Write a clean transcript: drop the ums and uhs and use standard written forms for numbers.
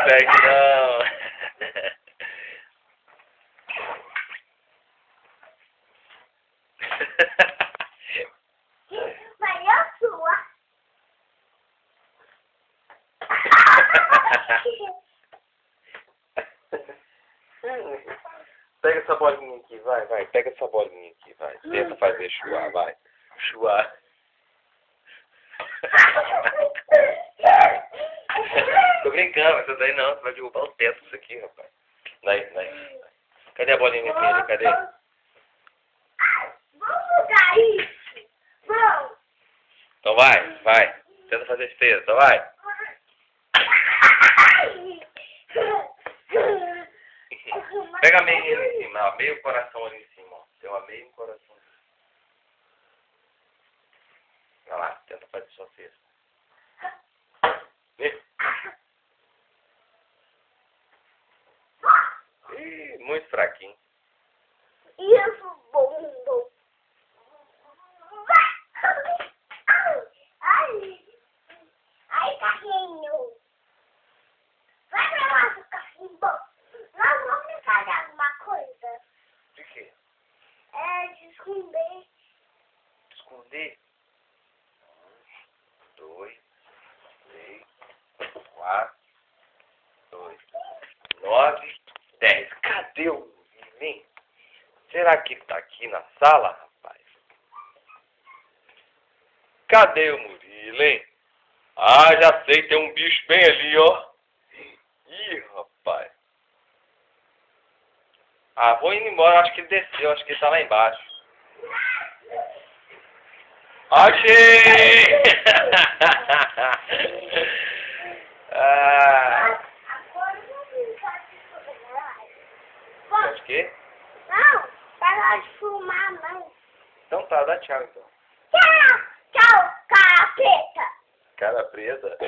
pega não. Mas eu sua. Pega essa bolinha aqui, vai. Pega essa bolinha aqui, vai. Tenta fazer chuar, vai. Chuar. Tô brincando, essa daí não. Você vai derrubar o teto isso aqui, rapaz. Vai. Cadê a bolinha, minha filha? Cadê? Vamos jogar isso. Vamos. Então vai. Tenta fazer esteira, então vai. Pega meio ali em cima, ó, meio coração ali em cima, ó. Tem uma meio coração. Vai lá, tenta fazer sua cesta. Ih, muito fraquinho. Isso, bom. Ai, carrinho. Vai pra lá do carrinho. Bom, nós vamos brincar de alguma coisa. De quê? É, de esconder. Esconder? 1, 2, 3, 4, 2, 9, 10. Cadê o Murilo? Será que ele tá aqui na sala, rapaz? Cadê o Murilo, hein? Ah, já sei, tem um bicho bem ali, ó. Ih, rapaz. Ah, vou indo embora, acho que ele desceu, acho que ele tá lá embaixo. Achei! Ah. Agora eu vou brincar de esconder. Acho que? Não, para de fumar, não. Então tá, dá tchau então. Tchau, cara preta. Cara preta?